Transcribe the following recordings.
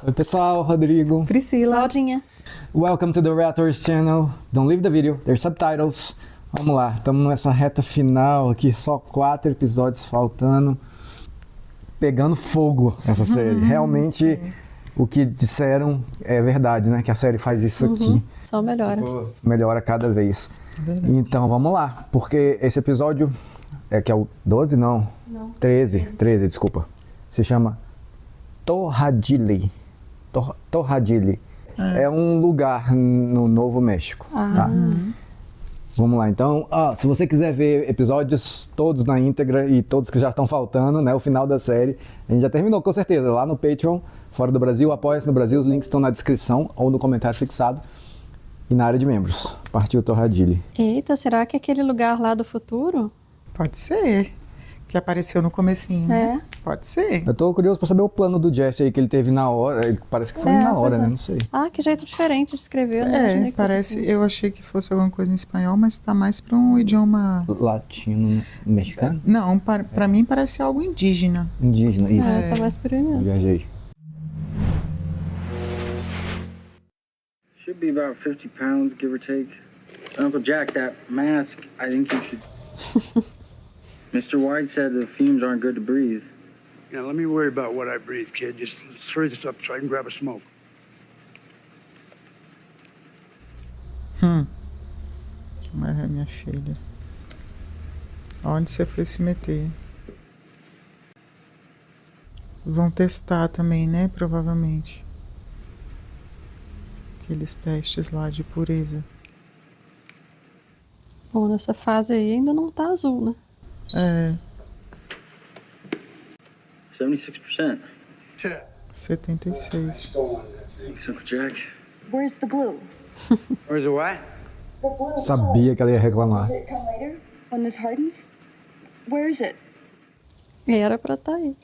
Oi pessoal, Rodrigo. Priscila. Claudinha. Welcome to the Reactors Channel. Don't leave the video, there's subtitles. Vamos lá, estamos nessa reta final aqui, só 4 episódios faltando. Pegando fogo essa série. Realmente, sim. O que disseram é verdade, né? Que a série faz isso aqui. Só melhora. Melhora cada vez. Então, vamos lá. Porque esse episódio, que é o 12? Não. 13, desculpa. Se chama Torradilli. Torradilli. É um lugar no Novo México. Tá? Vamos lá, então, se você quiser ver episódios todos na íntegra e todos que já estão faltando, né, o final da série, a gente já terminou com certeza, lá no Patreon, fora do Brasil, apoia-se no Brasil, os links estão na descrição ou no comentário fixado e na área de membros. Partiu Torradilli. Eita, será que é aquele lugar lá do futuro? Pode ser. Que apareceu no comecinho, né? Pode ser. Eu tô curioso pra saber o plano do Jesse aí que ele teve na hora, parece que foi na hora, pois né, é. não sei. Ah, que jeito diferente de escrever, eu não imaginei que fosse Parece, assim. eu achei que fosse alguma coisa em espanhol, mas tá mais pra um idioma... Latino, mexicano? Não, pra mim parece algo indígena. Indígena, isso. Tá mais por aí mesmo. Viajei. Should be about 50 pounds, give or take. Uncle Jack, that mask, I think you should... Mr. White said the fumes aren't good to breathe. Yeah, let me worry about what I breathe, kid. Just let's hurry this up so I can grab a smoke. Mas, minha filha. Onde você foi se meter? Vão testar também, né? Provavelmente. Aqueles testes lá de pureza. Bom, nessa fase aí ainda não tá azul, né? 76%. 76. Thanks, Uncle Jack. Where's the blue? Where's the what? The blue. Sabia que ela ia reclamar. Did it come later? When this hardens? Where is it? Era pra tá aí.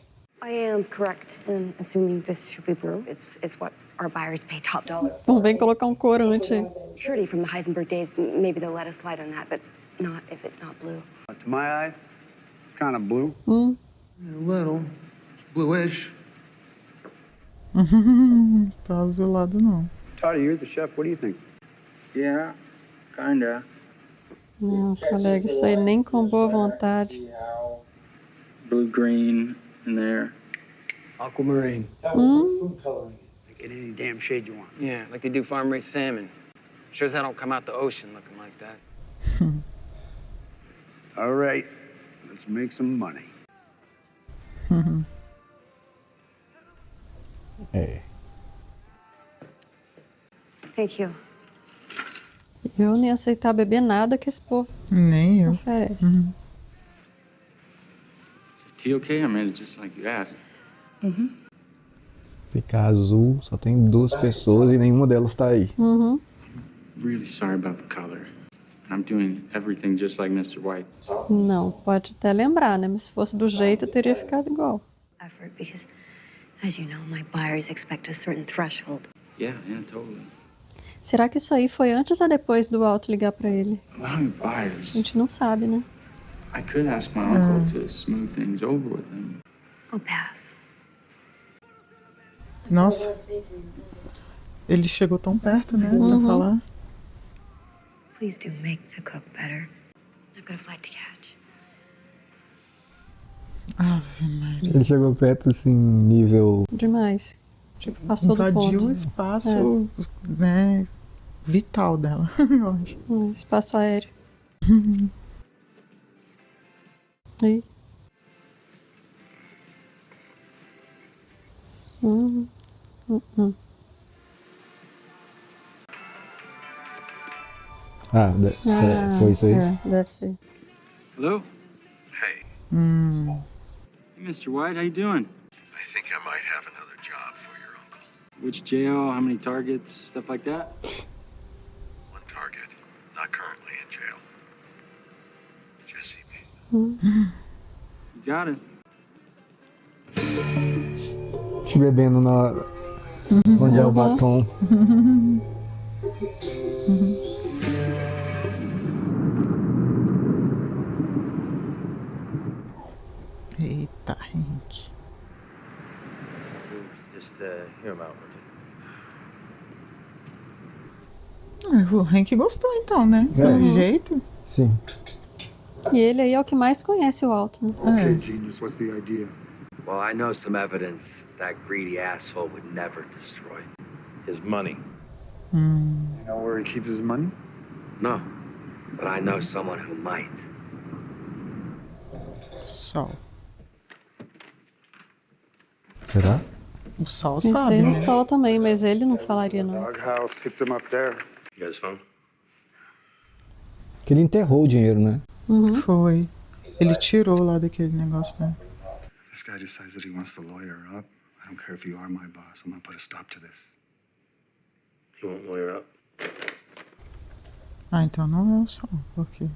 I am correct in assuming this should be blue. It's what our buyers pay top dollar. Bom, vem colocar um corante aí. Surety from the Heisenberg days, maybe they'll let us slide on that, but not if it's not blue. To my eye, it's kind of blue. A little. It's bluish. Tá azulado, não. Toddy, you're the chef. What do you think? Yeah, kinda. Não, colega, isso aí nem com boa vontade. Blue-green in there. Aquamarine. Food coloring. Make it any damn shade you want. Yeah, like they do farm-raised salmon. Sure as hell don't come out the ocean looking like that. All right, let's make some money. Thank you. Eu nem aceitar beber nada que esse povo Nem eu. oferece. Is it tea okay? I made it just like you asked. Ficar azul, só tem 2 pessoas e nenhuma delas tá aí. Really sorry about the color. I'm doing everything just like Mr. White. Não, pode até lembrar, né? Mas se fosse do jeito, teria ficado igual. Effort, because, as you know, my buyers expect a certain threshold. Yeah, totally. Será que isso aí foi antes ou depois do Alto ligar pra ele? Allowing A buyers. gente não sabe, né? I could ask my uncle to smooth things over with him. I'll pass. Nossa. Ele chegou tão perto, né? Pra falar. Please do make the cook better. I've got a flight to catch. Ave Maria. Ele chegou perto, assim, nível... Demais. Tipo, passou do Invadiu ponto. o espaço, né? Vital dela, eu acho. Espaço aéreo. Aí. Foi isso aí? Deve ser. Hello? Hey, Hey, Mr. White, how you doing? I think I might have another job for your uncle. Which jail? How many targets? Stuff like that? One target, not currently in jail. Jesse B. You got it. Bebendo na hora. Onde é o batom? You're about O Hank gostou então, né? Pelo jeito. Sim. E ele aí é o que mais conhece o Alto, né? Okay, genius, what's the idea? Well, I know some evidence that greedy asshole would never destroy. his money. You know where he keeps his money? No, but I know someone who might. Sol. Será? O Sol Pensei sabe, no né? Sol também, mas ele não falaria, não. Doghouse picked him up there. You got his phone? Que ele enterrou o dinheiro, né? Foi. Ele tirou lá daquele negócio, né? This guy decides that he wants to lawyer up. I don't care if you are my boss. I'm gonna put a stop to this. He won't lawyer up. Ah, então não é o Sol. Por quê?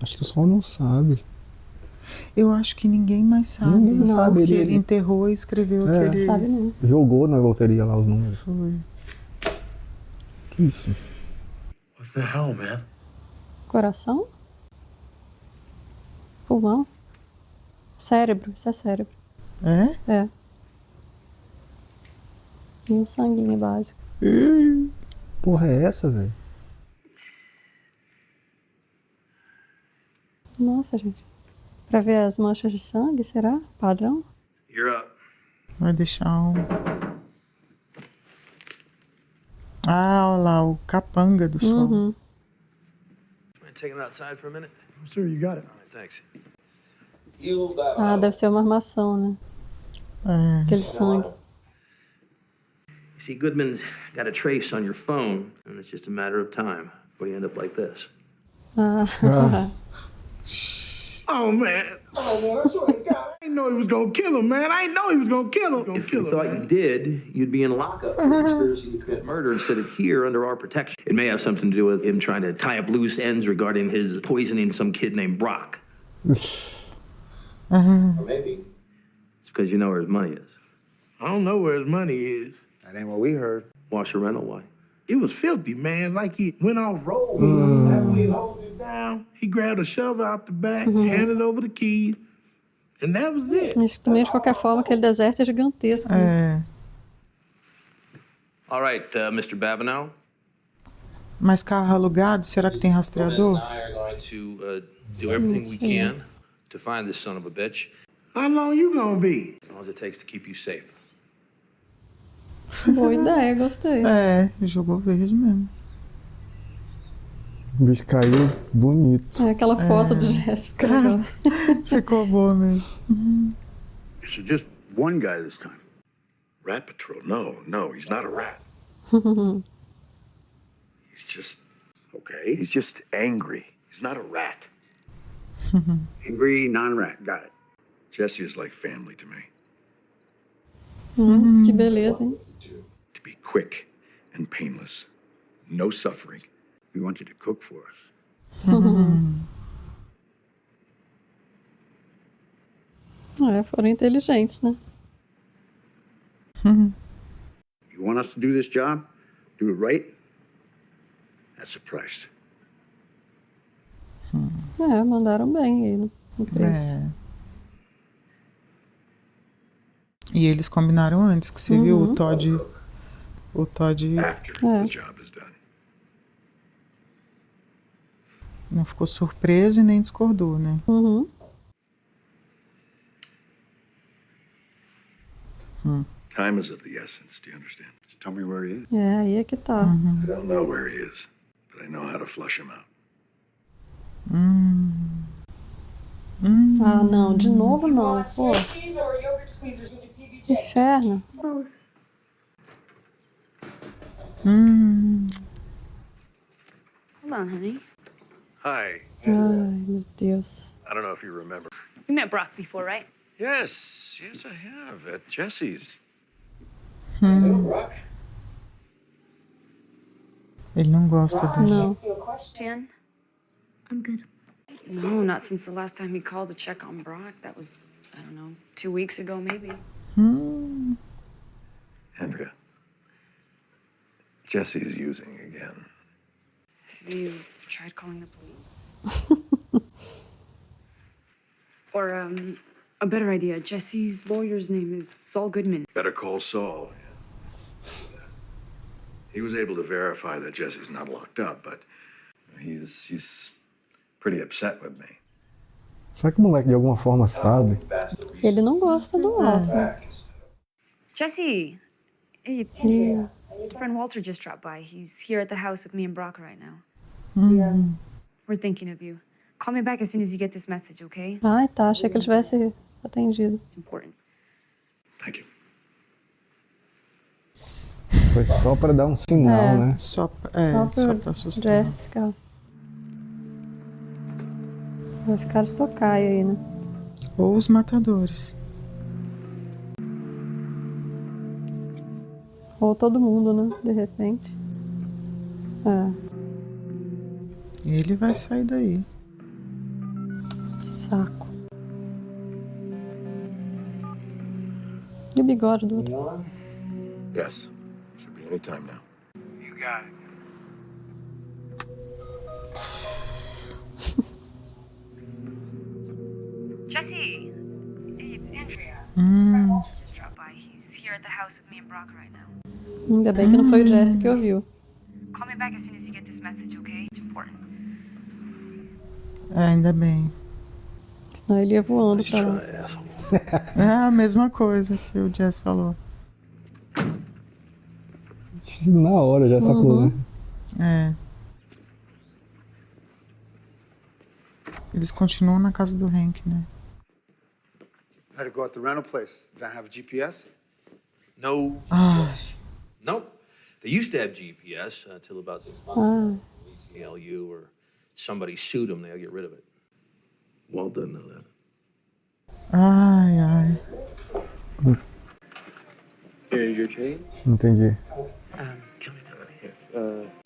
Acho que o Sol não sabe. Eu acho que ninguém mais sabe. Ninguém sabe, Porque ele- ele enterrou e escreveu É. aquele... Sabe não. Jogou na loteria lá os números. Foi. Que isso? What the hell, man? Coração? Pulmão? Cérebro, isso é cérebro. É? É. E um sanguinho básico. Porra é essa, velho? Nossa, gente. Pra ver as manchas de sangue, será? Padrão? You're up. Vai deixar um... Ah, olha lá, o capanga do Sol. Uhum. Mind taking it outside for a minute? Sure, you got it. All right, thanks. Ah, deve ser uma armação, né? É. Aquele sangue. You see, Goodman's got a trace on your phone, and it's just a matter of time before you end up like this. Ah. Oh, man. Oh, man, I swear to God, I didn't know he was gonna kill him, man. I didn't know he was gonna kill him. If you thought you did, you'd be in lockup for conspiracy to commit murder instead of here under our protection. It may have something to do with him trying to tie up loose ends regarding his poisoning some kid named Brock. Or maybe it's because you know where his money is. I don't know where his money is. That ain't what we heard. Washer rental, why? It was filthy, man. Like he went off road. After he hosed it down, he grabbed a shovel out the back, handed over the keys, and that was it. Mas também, de qualquer forma, aquele deserto é gigantesco. Né? É. All right, Mr. Babineau. Mas carro alugado, será que tem rastreador? I are going to do everything we can to find this son of a bitch, How long you gonna be? as long as it takes to keep you safe. Boa ideia, gostei. É, jogou verde mesmo. O bicho caiu bonito. É, aquela foto do Jéssica. Legal. Ficou boa mesmo. So just one guy this time. Rat Patrol. No, he's not a rat. He's just okay. He's just angry. He's not a rat. Angry non-rat. Got it. Jesse is like family to me. Que beleza, hein? To be quick and painless. No suffering. We want you to cook for us. É, foram inteligentes, né? You want us to do this job? Do it right? That's the price. É, mandaram bem aí no preço. É. E eles combinaram antes, que você viu o Todd. O Todd After the job is done. não ficou surpreso e nem discordou, né? Uhum. Time is of the essence, do you understand? Just tell me where he is. É, aí é que tá. I don't know where he is, but I know how to flush him out. Ah, não, de novo não. Pô, que inferno. Both. Hold on, honey. Hi. Ai, meu Deus. I don't know if you remember. You met Brock before, right? Yes, I have. At Jesse's. Ele não gosta dele. Não. Jan? I'm good. No, not since the last time he called to check on Brock. That was, I don't know, 2 weeks ago, maybe. Andrea. Jesse's using again. Have you tried calling the police? Or, a better idea, Jesse's lawyer's name is Saul Goodman. Better call Saul. He was able to verify that Jesse's not locked up, but he's pretty upset with me. Será que o moleque de alguma forma sabe? Ele não gosta do Walter. Né? Jesse, hey, friend Walter just dropped by. He's here at the house with me and Brock right now. We're thinking of you. Call me back as soon as you get this message, okay? Ai, tá. Achei que ele tivesse atendido. It's important. Thank you. Foi só pra dar um sinal, né? Só pra assustar. Jesse ficar. Vai ficar de tocaia aí, né? Ou os matadores. Ou todo mundo, né? De repente. Ele vai sair daí. Saco. E o bigode do outro? Yes. Should be any time now. You got it. Jesse, it's Andrea. Walter just dropped by. He's here at the house with me and Brock right now. Ainda bem que não foi o Jesse que ouviu. Call me back as soon as you get this message, okay? It's important. Ainda bem. Senão ele ia voando pra lá. É a mesma coisa que o Jess falou. Na hora já sacou, né? Eles continuam na casa do Hank, né? Had to go at the rental place. Don't have a GPS? No. Nope. They used to have GPS until about 6 months ago. ACLU or somebody sued them, they'll get rid of it. Walt doesn't know that. Ai. Here's your change. Entendi.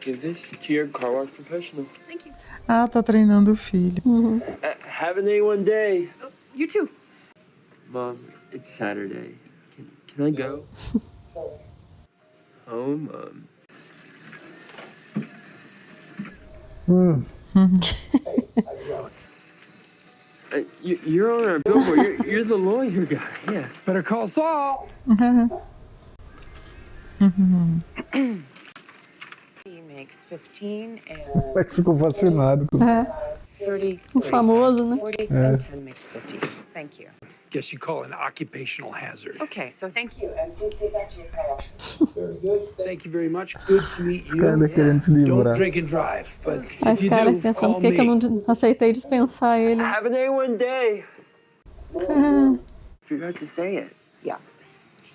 Give this to your car wash professional. Thank you. Ah, tá treinando o filho. Have an A1 day. You too. Mom, it's Saturday. Can I go? Oh, Mom. You're on our billboard. You're the lawyer guy. Yeah. Better call Saul. He makes 15 and É que ficou fascinado com 30. O famoso, né? 40 and 10 makes 50. Thank you. Guess you call it an occupational hazard. Okay, so thank you. And please get back to your car wash. Very good. Thank you very much. Good to meet you. Skyler querendo se livrar. Don't drink and drive, but A if you Skyler do, pensando call por que eu me. não aceitei dispensar ele. Have an A1 day. Forgot to say it. Yeah,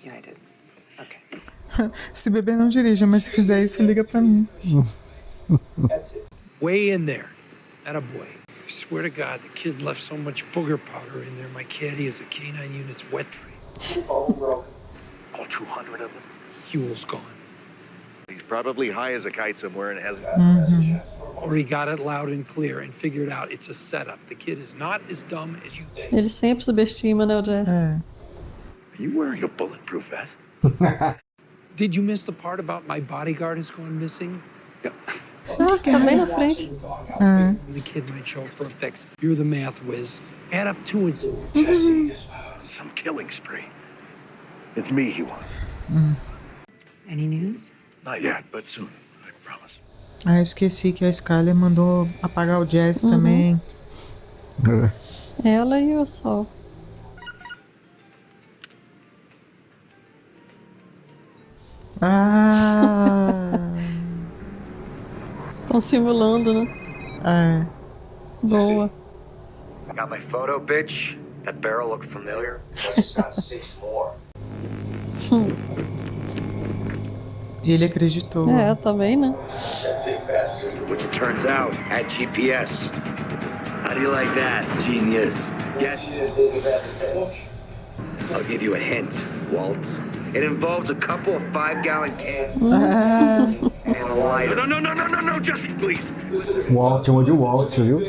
I did. Okay. Se beber não dirija, mas se fizer isso, liga pra mim. Way in there. Atta boy. I swear to God, the kid left so much booger powder in there. My caddy is a K9 unit's wet dream. All 200 of them. Fuel's gone. He's probably high as a kite somewhere and hasn't. Or he got it loud and clear and figured out it's a setup. The kid is not as dumb as you think. Ele sempre subestima, né, o Jesse? Are you wearing a bulletproof vest? Did you miss the part about my bodyguard has gone missing? Ah, tá bem na frente. The kid might show up for a fix. You're the math whiz. Add up 2 and 2. Jesse, some killing spree. It's me he wants. Any news? Not yet, but soon. I promise. Ah, eu esqueci que a Skyler mandou apagar o Jess também. Ela e o Sol. Estão simulando, né? Boa. Got my photo, bitch? That barrel look familiar? Just got 6 more. E ele acreditou. É, também, né? Which it turns out, had GPS. How do you like that, genius? Yes. I'll give you a hint, Walt. It involves a couple of 5-gallon cans and a lighter. No, Jesse, please. Walt, chamou de Walt, viu?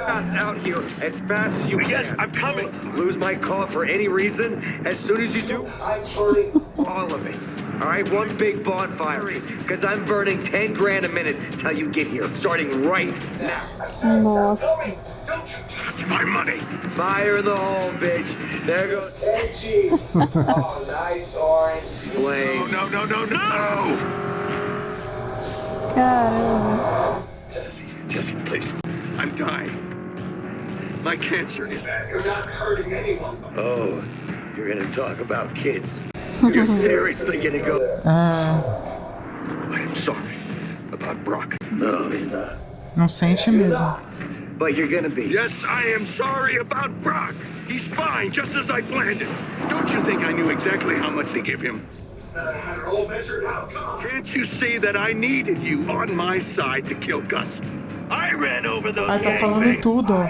Pass out here as fast as you can. Yes, I'm coming. Lose my car for any reason. As soon as you do, I'm burning all of it. All right, one big bonfire. Because I'm burning 10 grand a minute till you get here, starting right now. Nossa. It's my money. Fire in the hole, bitch. There goes 10G. Oh, nice orange flame. No. Caramba. Jesse, please. I'm dying. My cancer is... You're not hurting anyone. Oh, you're gonna talk about kids. You're seriously gonna go... I am sorry about Brock. No, you're not. Não sente mesmo. But you're gonna be. Yes, I am sorry about Brock. He's fine, just as I planned it. Don't you think I knew exactly how much to give him? Can't you see that I needed you on my side to kill Gus? I ran over those Tá falando tudo, ó.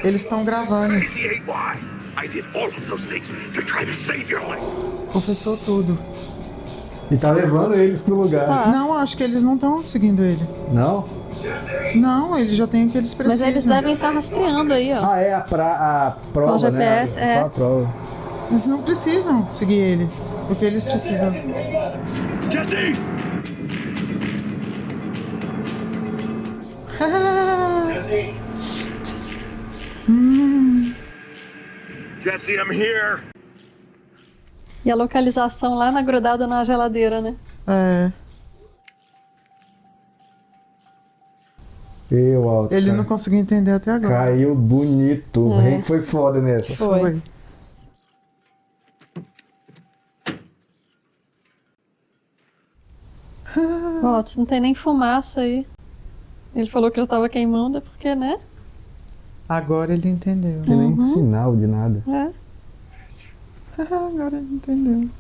Eles estão gravando. I did all of those things to try to save your life. Confessou tudo. E tá levando eles pro lugar. Não, acho que eles não estão seguindo ele. Não? Não, eles já têm o que eles precisam. Mas eles devem estar rastreando aí, ó. Ah, é a prova, Com GPS, né? é. Só a prova. Eles não precisam seguir ele. O que eles precisam. Jesse! Jesse, I'm here. E a localização lá na grudada na geladeira, né? É. Ele não conseguiu entender até agora. Caiu bonito. O Hank foi foda nessa. Foi. Ó, não tem nem fumaça aí. Ele falou que já tava queimando, é porque, né? Agora ele entendeu. Não tem nem sinal de nada. É. Agora ele entendeu.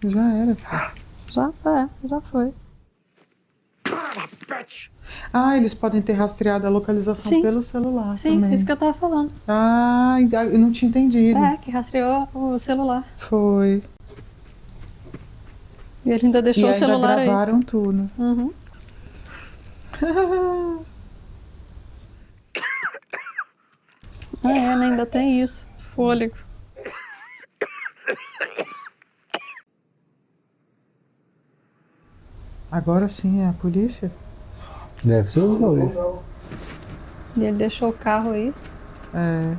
Já era. Já foi. Ah, eles podem ter rastreado a localização pelo celular também. Sim, isso que eu tava falando. Ah, eu não tinha entendido. É, que rastreou o celular. Foi. E ele ainda deixou o celular aí. E gravaram tudo. Uhum. Né, ainda tem isso. Fôlego. Agora sim é a polícia? Deve ser os dois. E ele deixou o carro aí. É.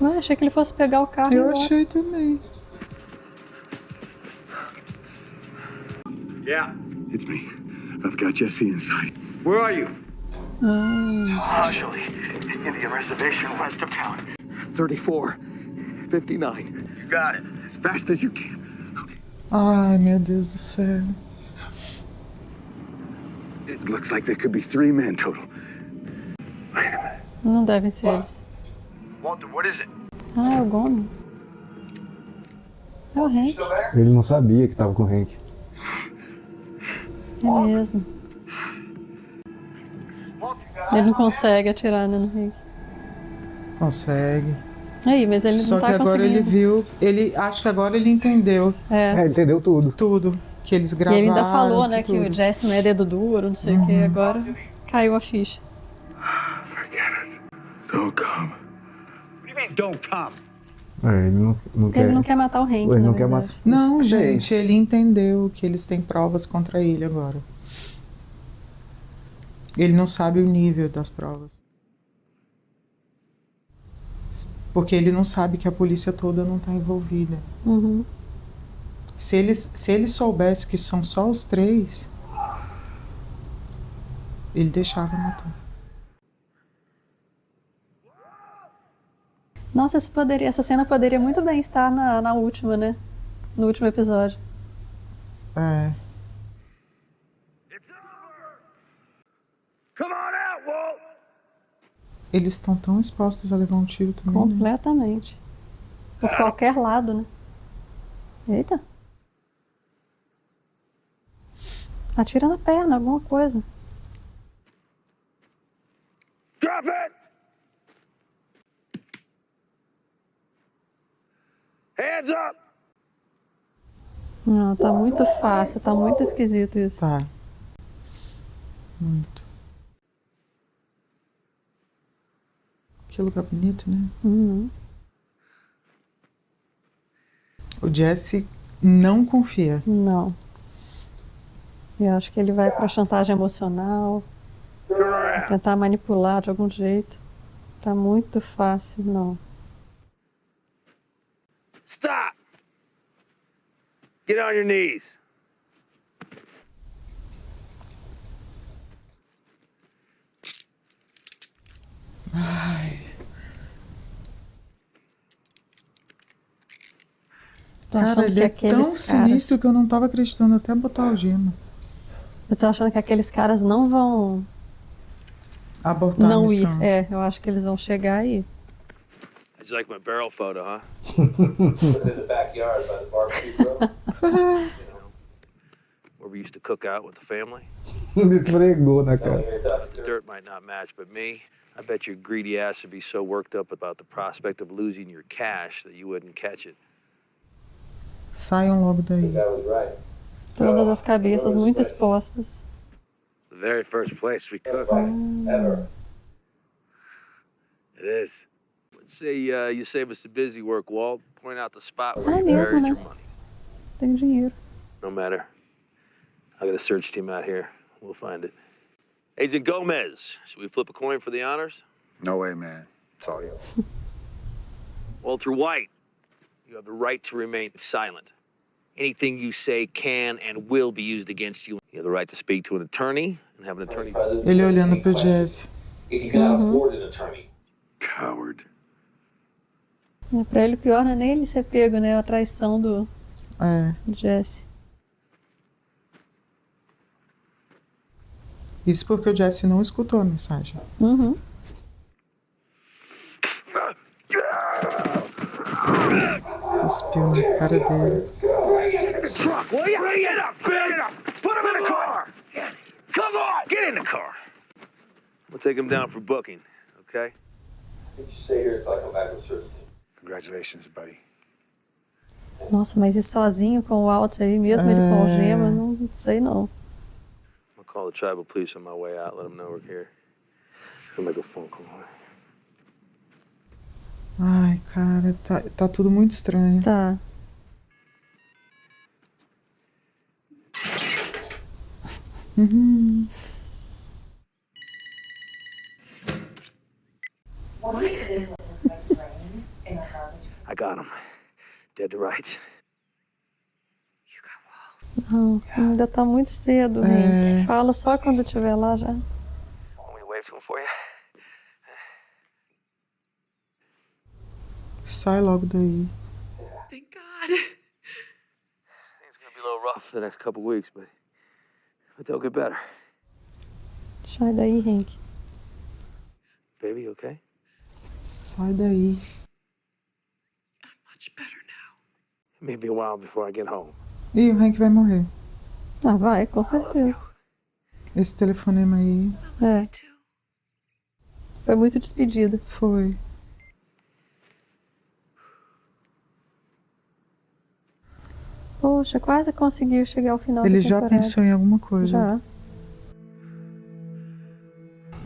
Ué, achei que ele fosse pegar o carro. Eu achei também. Yeah, it's me. I've got Jesse inside. Where are you? Partially. Indian reservation west of town. 3459. You got it. As fast as you can. Ai, meu Deus do céu. It looks like there could be 3 men total. Não devem ser eles. Walter, what is it? Ah, é o Gomes. É o Hank. Ele não sabia que tava com o Hank. É mesmo. Ele não consegue atirar, né, no Hank. Consegue. Aí, mas ele Só não tá que agora conseguindo. ele viu, acho que agora ele entendeu. Ele entendeu tudo. Tudo. Que eles E gravaram. ele ainda falou, né, que tudo. o Jesse não é dedo duro, não sei o que. Agora caiu a ficha. Don't come. What do you mean, don't come? Ele não quer. Ele não quer matar o Hank, Ele na não quer verdade. matar. Não, gente, ele entendeu que eles têm provas contra ele agora. Ele não sabe o nível das provas. Porque ele não sabe que a polícia toda não está envolvida. Uhum. Se ele soubesse que são só os 3, ele deixava matar. Nossa, essa cena poderia muito bem estar na última, né? No último episódio. É. Come on out, Walt! Eles estão tão expostos a levar um tiro também, né? Completamente. Por qualquer lado, né? Eita. Atira na perna, alguma coisa. Drop it! Hands up! Não, tá muito fácil, tá muito esquisito isso. Tá. Muito. Que lugar bonito, né? Uhum. O Jesse não confia. Não. Eu acho que ele vai pra chantagem emocional, tentar manipular de algum jeito. Tá muito fácil, não. Stop! Get on your knees. Ai. Tô Cara, achando ele que é tão aqueles sinistro caras. que eu não tava acreditando até botar o gema. Eu tô achando que aqueles caras não vão. Abortar a Não ir. missão. É, eu acho que eles vão chegar e. How'd you like my barrel photo, huh? Put it in the backyard by the barbecue grill. Where we used to cook out with the family. Me esfregou na cara. The dirt might not match, but me, I bet your greedy ass would be so worked up about the prospect of losing your cash that you wouldn't catch it. Saiam logo daí. Todas as cabeças muito expostas. It's the very first place we cooked. Ever. It is. Let's say you save us the busy work, Walt. Point out the spot where Ah, you mesmo, buried né? your money. Tem dinheiro. No matter. I got a search team out here. We'll find it. Agent Gomez, should we flip a coin for the honors? No way, man. It's all you. Walter White, you have the right to remain silent. Anything you say can and will be used against you. You have the right to speak to an attorney and have an attorney. Ele olhando pro Jesse. If you cannot afford an attorney. Coward. É, pra ele, o pior não é nem ele ser pego, né? A traição do Jesse. Isso porque o Jesse não escutou a mensagem. Uhum. Cuspiu na cara dele. Truck, will you? Bring it up! Bring it up! Put him in the car! Come on! Get in the car! We'll take him down for booking, okay? You stay here until I come back with search team. Congratulations, buddy. Nossa, mas ir sozinho com o Walt aí, mesmo ele com algema, não sei não. I'll call the tribal police on my way out, let them know we're here. I'll make a phone call. Ai, cara, tá tudo muito estranho. Tá. Uhum. I got him. Dead to rights. Não, ainda tá muito cedo, Hank. Fala só quando estiver lá já. Want me to wave to him for you? Sai logo daí. Thank God. It's gonna be a little rough the next couple weeks, but they'll get better. Sai daí, Hank. Baby, you okay? Sai daí. It may be a while before I get home. Ih, o Hank vai morrer. Ah, vai, com certeza. Esse telefonema aí. É. Foi muito despedida. Foi. Poxa, quase conseguiu chegar ao final Ele da já temporada. pensou em alguma coisa. Já.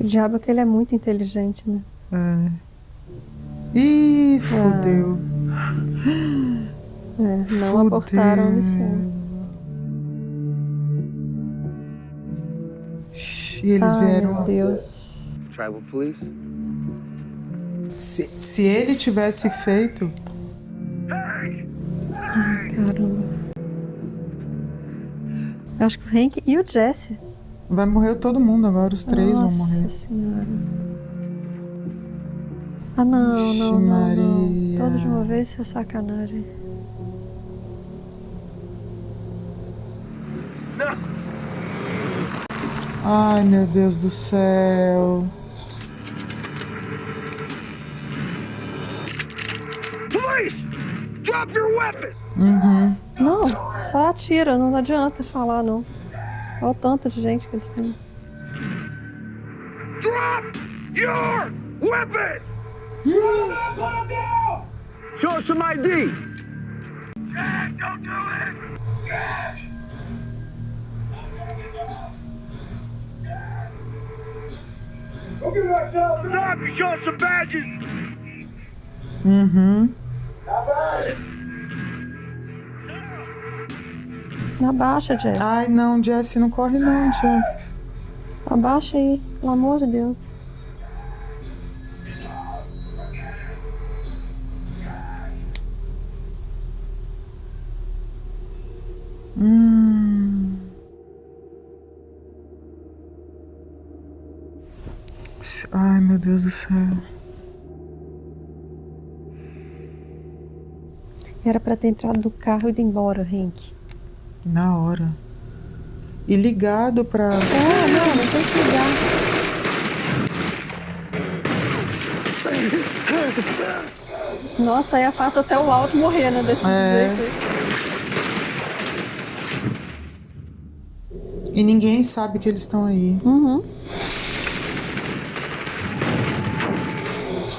O diabo é que ele é muito inteligente, né? É. Ih, fodeu. É, não abortaram a missão. E eles Ai, vieram. meu Deus. Tribal police? Se ele tivesse feito. Ai, caramba. Eu acho que o Hank e o Jesse. Vai morrer todo mundo agora, os três vão morrer. Nossa Senhora. Ah, não, não, não, não. Todos de uma vez, isso é sacanagem. Ai, meu Deus do céu. Police! Drop your weapons! Uhum. Não, só atira, não adianta falar, não. Olha o tanto de gente que eles têm. Drop your weapons! Show us some ID! Jack, don't do it! Jack! Go get ourselves! Stop! You show us some badges! Uhum. Abaixa, Jesse. Ai, não, Jesse, não corre não, Jesse. Abaixa aí, pelo amor de Deus. Ai, meu Deus do céu. Era pra ter entrado no carro e ido embora, Hank. Na hora. E ligado pra... Não tem que ligar. Nossa, aí afasta até o Walt morrer, né? Desse jeito. E ninguém sabe que eles estão aí.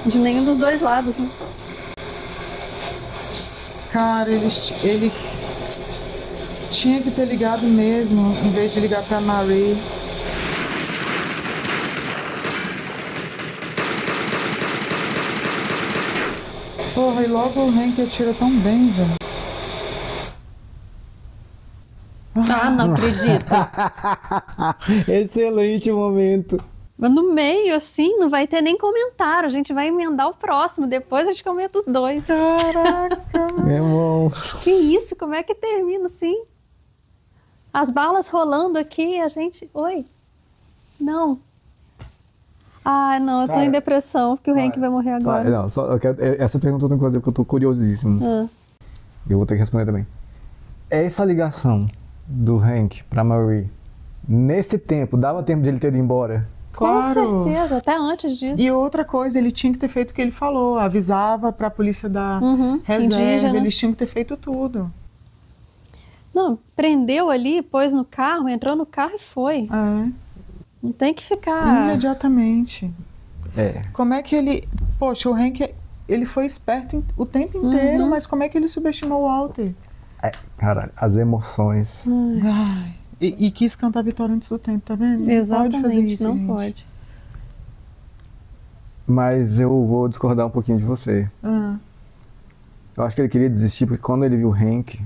De nenhum dos dois lados, né? Cara, ele tinha que ter ligado mesmo, em vez de ligar pra Marie. Porra, e logo o Hank atira tão bem, velho. Ah, não acredito. Excelente momento. Mas no meio, assim, não vai ter nem comentário. A gente vai emendar o próximo. Depois a gente comenta os dois. Caraca! Meu irmão. Que isso? Como é que termina assim? As balas rolando aqui, a gente... Oi? Não. Ah, não, eu tô em depressão, porque o Hank vai morrer agora. Não, essa pergunta eu tenho que fazer, porque eu tô curiosíssimo. Eu vou ter que responder também. Essa ligação do Hank pra Marie, nesse tempo, dava tempo de ele ter ido embora? Claro. Com certeza, até antes disso. E outra coisa, ele tinha que ter feito o que ele falou, avisava pra polícia da reserva, indígena. Eles tinham que ter feito tudo. Não, prendeu ali, pôs no carro, entrou no carro e foi. Não tem que ficar... Imediatamente. É. Como é que ele... Poxa, o Hank, ele foi esperto o tempo inteiro, mas como é que ele subestimou o Walter? Caralho, as emoções. Ai. E quis cantar a vitória antes do tempo, tá vendo? Exatamente, não pode fazer isso, não gente. pode. Mas eu vou discordar um pouquinho de você. Eu acho que ele queria desistir, porque quando ele viu o Hank,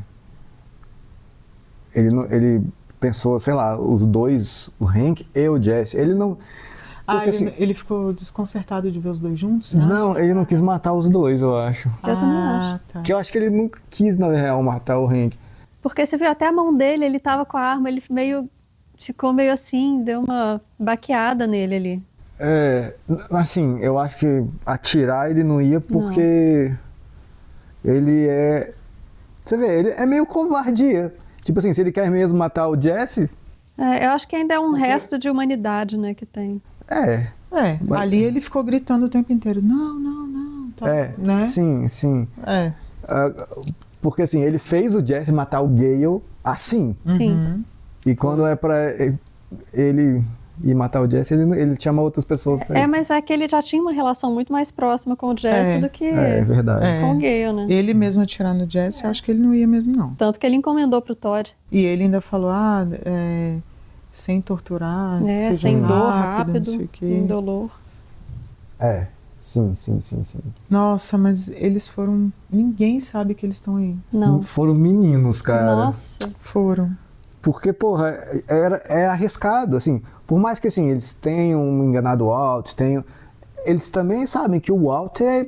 ele pensou, sei lá, os dois, o Hank e o Jesse. Ele não... Porque, assim, ele ficou desconcertado de ver os dois juntos? Né? Não, ele não quis matar os dois, eu acho. Eu também acho. Tá. Porque eu acho que ele nunca quis, na real, matar o Hank. Porque você viu até a mão dele, ele tava com a arma, ele ficou meio assim, deu uma baqueada nele ali. Assim, eu acho que atirar ele não ia porque ele é... Você vê, ele é meio covardia. Tipo assim, se ele quer mesmo matar o Jesse... eu acho que ainda é um resto de humanidade, né, que tem. Ali ele ficou gritando o tempo inteiro, não, tá, né? Sim. Porque assim, ele fez o Jesse matar o Gale assim. Sim. E quando é pra ele ir matar o Jesse, ele chama outras pessoas pra ele. Mas é que ele já tinha uma relação muito mais próxima com o Jesse do que verdade. com o Gale, né? Ele mesmo atirar no Jesse, eu acho que ele não ia mesmo, não. Tanto que ele encomendou pro Todd. E ele ainda falou, sem torturar, sem dor, rápido, não sei o quê. indolor. Sim. Nossa, mas eles foram... Ninguém sabe que eles estão aí. Não. Foram meninos, cara. Nossa. Foram. Porque, porra, é arriscado, assim. Por mais que, assim, eles tenham enganado o Walt, eles também sabem que o Walt é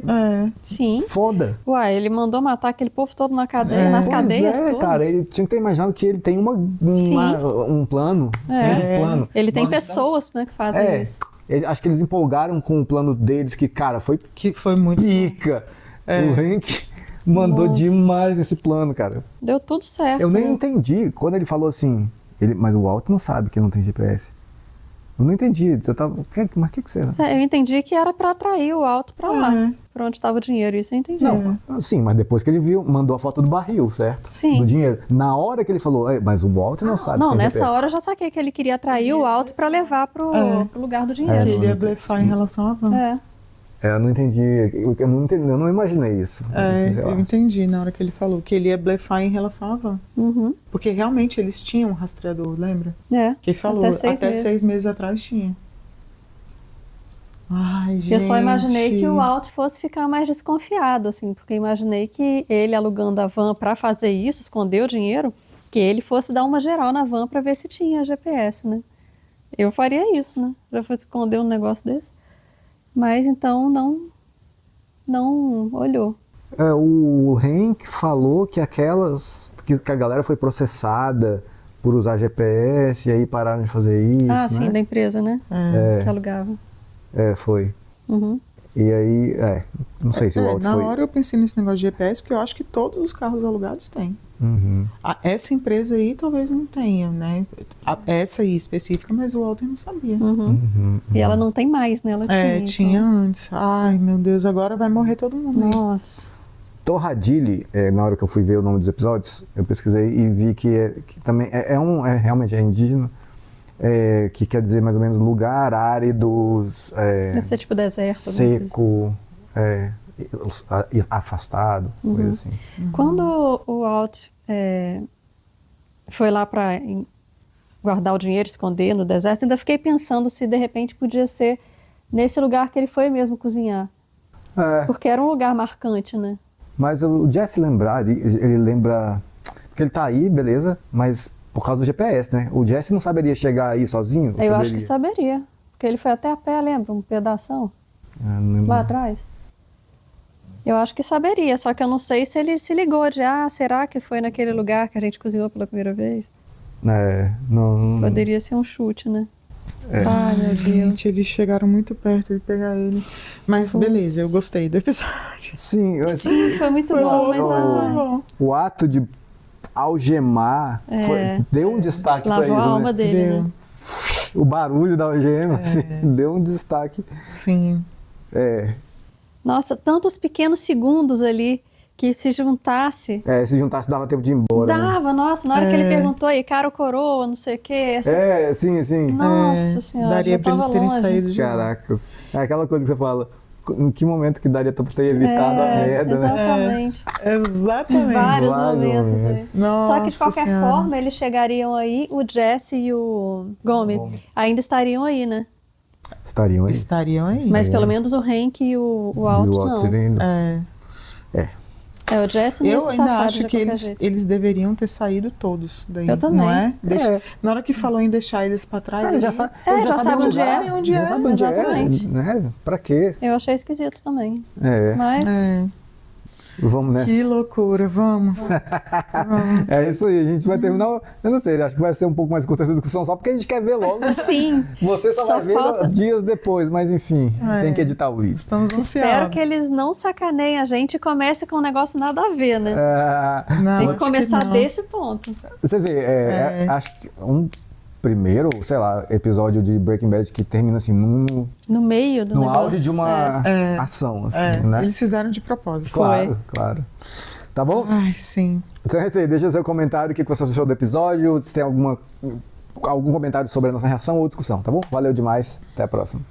foda. Uai, ele mandou matar aquele povo todo na cadeia, nas cadeias todas. Cara, ele tinha que ter imaginado que ele tem um plano. Tem um plano. Ele tem pessoas, né, que fazem isso. Acho que eles empolgaram com o plano deles, que, cara, foi muito pica. O Hank mandou demais esse plano, cara. Deu tudo certo. Eu nem entendi quando ele falou assim, mas o Walt não sabe que não tem GPS. Eu não entendi. Mas o que você... Eu entendi que era pra atrair o Walt pra lá, pra onde estava o dinheiro, isso eu entendi. Não, sim, mas depois que ele viu, mandou a foto do barril, certo? Sim. Do dinheiro. Na hora que ele falou, mas o Walt não sabe. Não, que tem nessa GPS. hora eu já saquei que ele queria atrair o Walt pra levar pro lugar do dinheiro. Ele ia blefar em relação à van. Eu não entendi, eu não imaginei isso. Eu entendi na hora que ele falou, que ele ia blefar em relação à van. Porque realmente eles tinham um rastreador, lembra? Que ele falou, até 6 meses atrás tinha. Ai, gente. Eu só imaginei que o Walt fosse ficar mais desconfiado, assim, porque imaginei que ele alugando a van pra fazer isso, esconder o dinheiro, que ele fosse dar uma geral na van pra ver se tinha GPS, né? Eu faria isso, né? Já fosse esconder um negócio desse. Mas então não olhou. O Hank falou que que a galera foi processada por usar GPS e aí pararam de fazer isso. Sim, da empresa, né? Que alugava. Foi. Uhum. E aí, não sei se o Walt na foi... Na hora eu pensei nesse negócio de GPS, porque eu acho que todos os carros alugados têm. Uhum. Essa empresa aí talvez não tenha, né? Essa aí específica, mas o Walter não sabia. E ela não tem mais, né? Ela tinha antes. Ai, meu Deus, agora vai morrer todo mundo. Nossa. Tohadili, na hora que eu fui ver o nome dos episódios, eu pesquisei e vi que também realmente é indígena, que quer dizer mais ou menos lugar árido, deve ser tipo deserto, seco, afastado, coisa assim. Quando o Walt foi lá para guardar o dinheiro, esconder no deserto, ainda fiquei pensando se de repente podia ser nesse lugar que ele foi mesmo cozinhar. Porque era um lugar marcante, né? Mas o Jesse ele lembra que ele tá aí, beleza, mas por causa do GPS, né? O Jesse não saberia chegar aí sozinho? Eu acho que saberia, porque ele foi até a pé, lembra? Um pedação lá atrás. Eu acho que saberia, só que eu não sei se ele se ligou de, será que foi naquele lugar que a gente cozinhou pela primeira vez? Não... Poderia ser um chute, né? Ai, meu Deus. Gente, eles chegaram muito perto de pegar ele. Mas beleza, eu gostei do episódio. Sim, foi muito bom, mas... O ato de algemar deu um destaque pra isso, lavou a alma dele, né? O barulho da algema, assim, deu um destaque. Sim. Nossa, tantos pequenos segundos ali que se juntasse... se juntasse dava tempo de ir embora. Dava, né? Nossa, na hora que ele perguntou aí, cara ou coroa, não sei o quê. Assim, sim. Nossa senhora, daria pra eles terem saído de Caracas. É aquela coisa que você fala, em que momento que daria pra ter evitado a merda, exatamente. né? Exatamente. Vários momentos. Nossa, só que de qualquer forma, eles chegariam aí, o Jesse e o Gomes ainda estariam aí, né? Estariam aí. Mas pelo menos o Hank e o Walt não. O Jesse não eu ainda acho que eles deveriam ter saído todos daí. Eu também. Não é? Na hora que falou em deixar eles pra trás, já sabe onde é. Sabe onde exatamente. Né? Pra quê? Eu achei esquisito também. Mas... Vamos nessa. Que loucura, vamos. É isso aí, a gente vai terminar. Eu não sei, acho que vai ser um pouco mais curta essa discussão só porque a gente quer ver logo. Sim. Você só vai ver dias depois, mas enfim, tem que editar o vídeo. Estamos ansiosos. Espero que eles não sacaneiem a gente e comecem com um negócio nada a ver, né? Tem que começar desse ponto. Você vê, acho que primeiro, sei lá, episódio de Breaking Bad que termina assim no meio do negócio. No auge de uma ação, assim, né? Eles fizeram de propósito. Claro. Tá bom? Ai, sim. Então é isso aí, deixa seu comentário, o que você achou do episódio, se tem algum comentário sobre a nossa reação ou discussão, tá bom? Valeu demais, até a próxima.